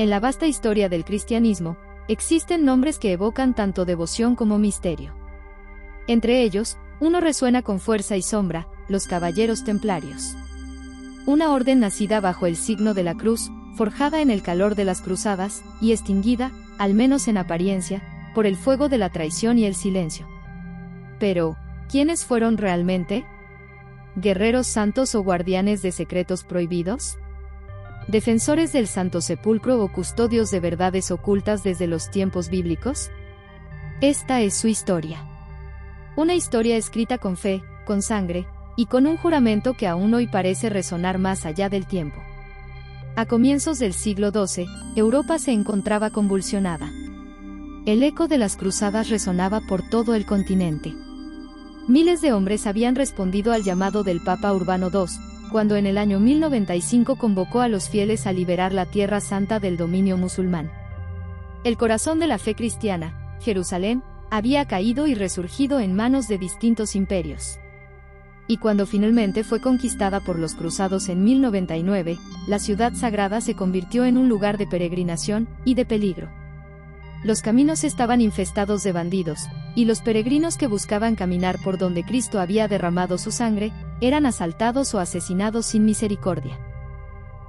En la vasta historia del cristianismo, existen nombres que evocan tanto devoción como misterio. Entre ellos, uno resuena con fuerza y sombra: los Caballeros Templarios. Una orden nacida bajo el signo de la cruz, forjada en el calor de las cruzadas, y extinguida, al menos en apariencia, por el fuego de la traición y el silencio. Pero, ¿quiénes fueron realmente? ¿Guerreros santos o guardianes de secretos prohibidos? ¿Defensores del Santo Sepulcro o custodios de verdades ocultas desde los tiempos bíblicos? Esta es su historia. Una historia escrita con fe, con sangre, y con un juramento que aún hoy parece resonar más allá del tiempo. A comienzos del siglo XII, Europa se encontraba convulsionada. El eco de las cruzadas resonaba por todo el continente. Miles de hombres habían respondido al llamado del Papa Urbano II, cuando en el año 1095 convocó a los fieles a liberar la Tierra Santa del dominio musulmán. El corazón de la fe cristiana, Jerusalén, había caído y resurgido en manos de distintos imperios. Y cuando finalmente fue conquistada por los cruzados en 1099, la ciudad sagrada se convirtió en un lugar de peregrinación y de peligro. Los caminos estaban infestados de bandidos, y los peregrinos que buscaban caminar por donde Cristo había derramado su sangre, eran asaltados o asesinados sin misericordia.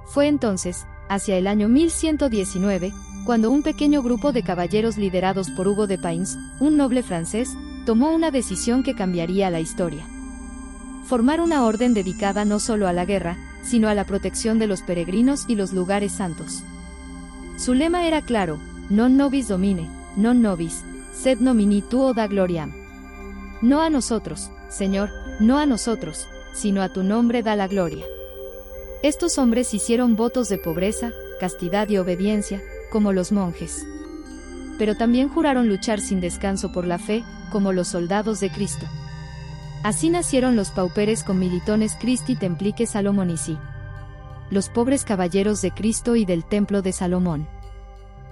Fue entonces, hacia el año 1119, cuando un pequeño grupo de caballeros liderados por Hugo de Payns, un noble francés, tomó una decisión que cambiaría la historia. Formar una orden dedicada no solo a la guerra, sino a la protección de los peregrinos y los lugares santos. Su lema era claro: non nobis domine, non nobis, sed nomini tuo da gloriam. No a nosotros, Señor, no a nosotros, sino a tu nombre da la gloria. Estos hombres hicieron votos de pobreza, castidad y obediencia, como los monjes. Pero también juraron luchar sin descanso por la fe, como los soldados de Cristo. Así nacieron los pauperes Commilitones Christi Templique Salomonici, los pobres caballeros de Cristo y del Templo de Salomón.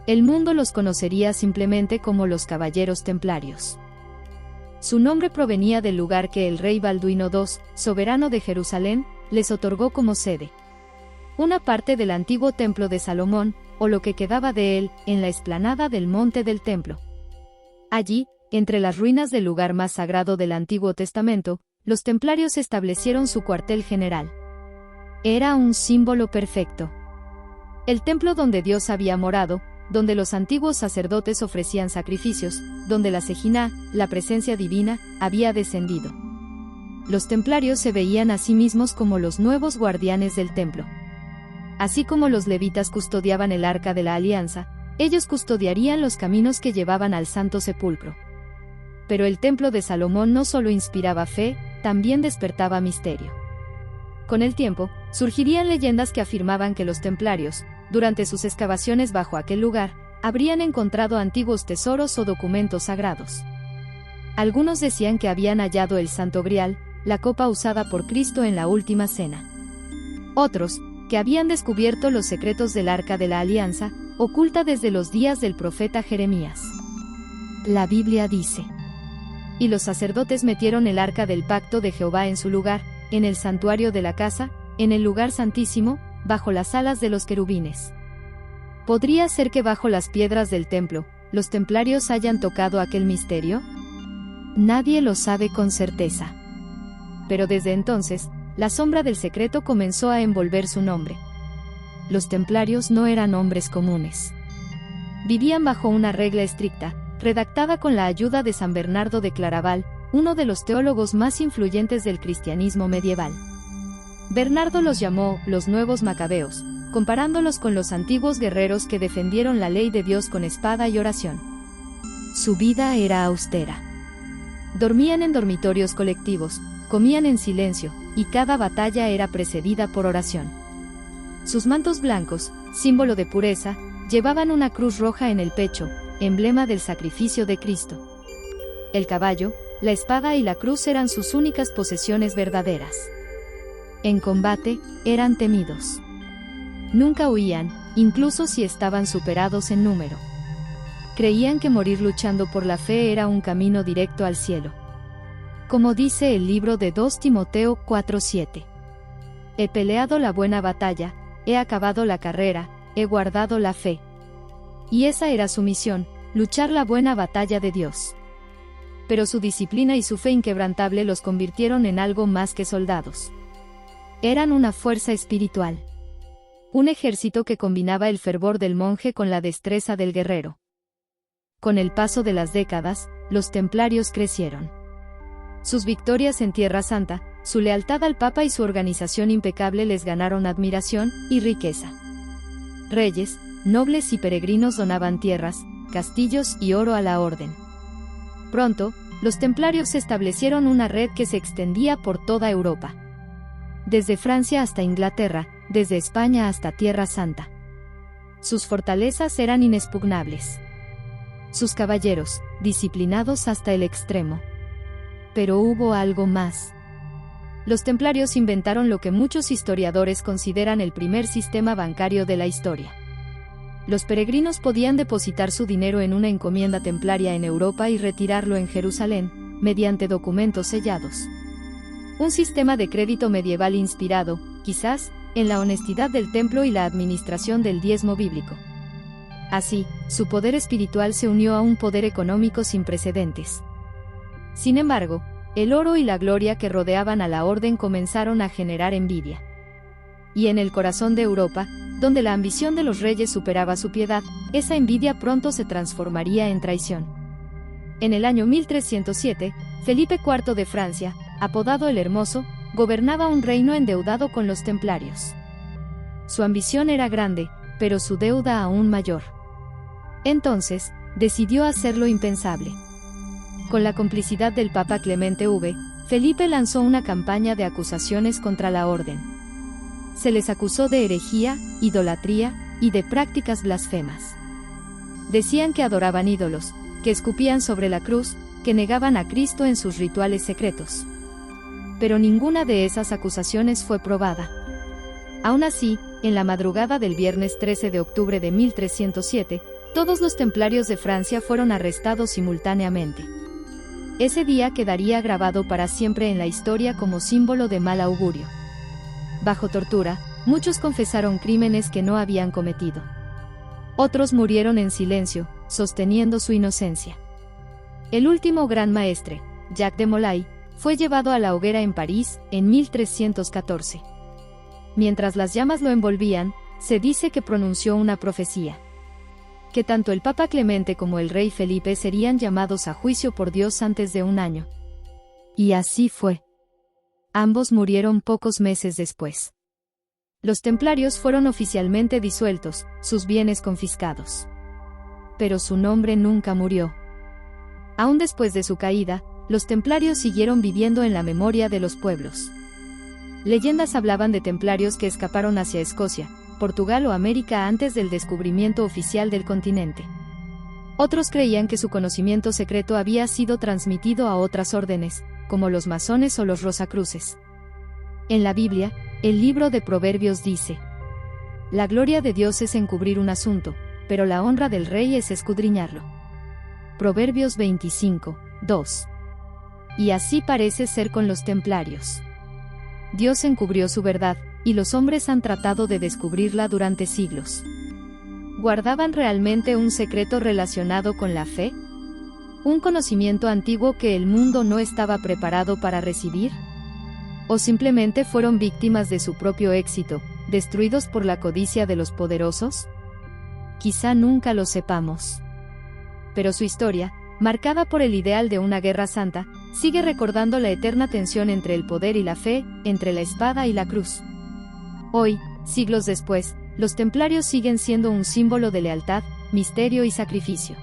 El mundo los conocería simplemente como los Caballeros Templarios. Su nombre provenía del lugar que el rey Balduino II, soberano de Jerusalén, les otorgó como sede. Una parte del antiguo Templo de Salomón, o lo que quedaba de él, en la explanada del Monte del Templo. Allí, entre las ruinas del lugar más sagrado del Antiguo Testamento, los templarios establecieron su cuartel general. Era un símbolo perfecto. El templo donde Dios había morado, donde los antiguos sacerdotes ofrecían sacrificios, donde la Sejiná, la presencia divina, había descendido. Los templarios se veían a sí mismos como los nuevos guardianes del templo. Así como los levitas custodiaban el Arca de la Alianza, ellos custodiarían los caminos que llevaban al Santo Sepulcro. Pero el Templo de Salomón no solo inspiraba fe, también despertaba misterio. Con el tiempo, surgirían leyendas que afirmaban que los templarios, durante sus excavaciones bajo aquel lugar, habrían encontrado antiguos tesoros o documentos sagrados. Algunos decían que habían hallado el Santo Grial, la copa usada por Cristo en la Última Cena. Otros, que habían descubierto los secretos del Arca de la Alianza, oculta desde los días del profeta Jeremías. La Biblia dice: y los sacerdotes metieron el Arca del Pacto de Jehová en su lugar, en el santuario de la casa, en el lugar santísimo, bajo las alas de los querubines. ¿Podría ser que bajo las piedras del templo, los templarios hayan tocado aquel misterio? Nadie lo sabe con certeza. Pero desde entonces, la sombra del secreto comenzó a envolver su nombre. Los templarios no eran hombres comunes. Vivían bajo una regla estricta, redactada con la ayuda de San Bernardo de Claraval, uno de los teólogos más influyentes del cristianismo medieval. Bernardo los llamó los nuevos macabeos, comparándolos con los antiguos guerreros que defendieron la ley de Dios con espada y oración. Su vida era austera. Dormían en dormitorios colectivos, comían en silencio, y cada batalla era precedida por oración. Sus mantos blancos, símbolo de pureza, llevaban una cruz roja en el pecho, emblema del sacrificio de Cristo. El caballo, la espada y la cruz eran sus únicas posesiones verdaderas. En combate, eran temidos. Nunca huían, incluso si estaban superados en número. Creían que morir luchando por la fe era un camino directo al cielo. Como dice el libro de 2 Timoteo 4:7. He peleado la buena batalla, he acabado la carrera, he guardado la fe. Y esa era su misión, luchar la buena batalla de Dios. Pero su disciplina y su fe inquebrantable los convirtieron en algo más que soldados. Eran una fuerza espiritual. Un ejército que combinaba el fervor del monje con la destreza del guerrero. Con el paso de las décadas, los templarios crecieron. Sus victorias en Tierra Santa, su lealtad al Papa y su organización impecable les ganaron admiración y riqueza. Reyes, nobles y peregrinos donaban tierras, castillos y oro a la orden. Pronto, los templarios establecieron una red que se extendía por toda Europa. Desde Francia hasta Inglaterra, desde España hasta Tierra Santa. Sus fortalezas eran inexpugnables. Sus caballeros, disciplinados hasta el extremo. Pero hubo algo más. Los templarios inventaron lo que muchos historiadores consideran el primer sistema bancario de la historia. Los peregrinos podían depositar su dinero en una encomienda templaria en Europa y retirarlo en Jerusalén, mediante documentos sellados. Un sistema de crédito medieval inspirado, quizás, en la honestidad del templo y la administración del diezmo bíblico. Así, su poder espiritual se unió a un poder económico sin precedentes. Sin embargo, el oro y la gloria que rodeaban a la orden comenzaron a generar envidia. Y en el corazón de Europa, donde la ambición de los reyes superaba su piedad, esa envidia pronto se transformaría en traición. En el año 1307, Felipe IV de Francia, apodado el Hermoso, gobernaba un reino endeudado con los templarios. Su ambición era grande, pero su deuda aún mayor. Entonces, decidió hacer lo impensable. Con la complicidad del Papa Clemente V, Felipe lanzó una campaña de acusaciones contra la orden. Se les acusó de herejía, idolatría y de prácticas blasfemas. Decían que adoraban ídolos, que escupían sobre la cruz, que negaban a Cristo en sus rituales secretos. Pero ninguna de esas acusaciones fue probada. Aún así, en la madrugada del viernes 13 de octubre de 1307, todos los templarios de Francia fueron arrestados simultáneamente. Ese día quedaría grabado para siempre en la historia como símbolo de mal augurio. Bajo tortura, muchos confesaron crímenes que no habían cometido. Otros murieron en silencio, sosteniendo su inocencia. El último gran maestre, Jacques de Molay, fue llevado a la hoguera en París, en 1314. Mientras las llamas lo envolvían, se dice que pronunció una profecía. Que tanto el Papa Clemente como el rey Felipe serían llamados a juicio por Dios antes de un año. Y así fue. Ambos murieron pocos meses después. Los templarios fueron oficialmente disueltos, sus bienes confiscados. Pero su nombre nunca murió. Aún después de su caída, los templarios siguieron viviendo en la memoria de los pueblos. Leyendas hablaban de templarios que escaparon hacia Escocia, Portugal o América antes del descubrimiento oficial del continente. Otros creían que su conocimiento secreto había sido transmitido a otras órdenes, como los masones o los rosacruces. En la Biblia, el libro de Proverbios dice: la gloria de Dios es encubrir un asunto, pero la honra del rey es escudriñarlo. Proverbios 25, 2. Y así parece ser con los templarios. Dios encubrió su verdad, y los hombres han tratado de descubrirla durante siglos. ¿Guardaban realmente un secreto relacionado con la fe? ¿Un conocimiento antiguo que el mundo no estaba preparado para recibir? ¿O simplemente fueron víctimas de su propio éxito, destruidos por la codicia de los poderosos? Quizá nunca lo sepamos. Pero su historia, marcada por el ideal de una guerra santa, sigue recordando la eterna tensión entre el poder y la fe, entre la espada y la cruz. Hoy, siglos después, los templarios siguen siendo un símbolo de lealtad, misterio y sacrificio.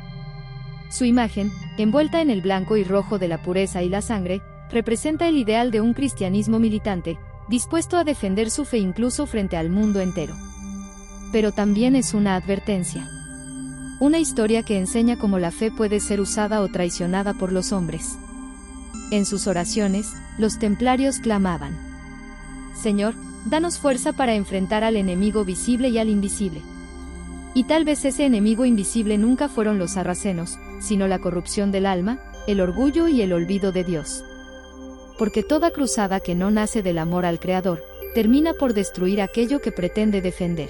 Su imagen, envuelta en el blanco y rojo de la pureza y la sangre, representa el ideal de un cristianismo militante, dispuesto a defender su fe incluso frente al mundo entero. Pero también es una advertencia. Una historia que enseña cómo la fe puede ser usada o traicionada por los hombres. En sus oraciones, los templarios clamaban: Señor, danos fuerza para enfrentar al enemigo visible y al invisible. Y tal vez ese enemigo invisible nunca fueron los sarracenos, sino la corrupción del alma, el orgullo y el olvido de Dios. Porque toda cruzada que no nace del amor al Creador, termina por destruir aquello que pretende defender.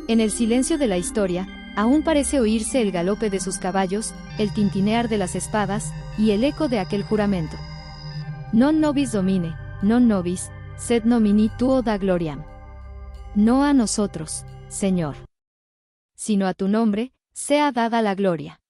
En el silencio de la historia, Aún parece oírse el galope de sus caballos, el tintinear de las espadas, y el eco de aquel juramento. Non nobis domine, non nobis, sed nomini tuo da gloriam. No a nosotros, Señor, sino a tu nombre, sea dada la gloria.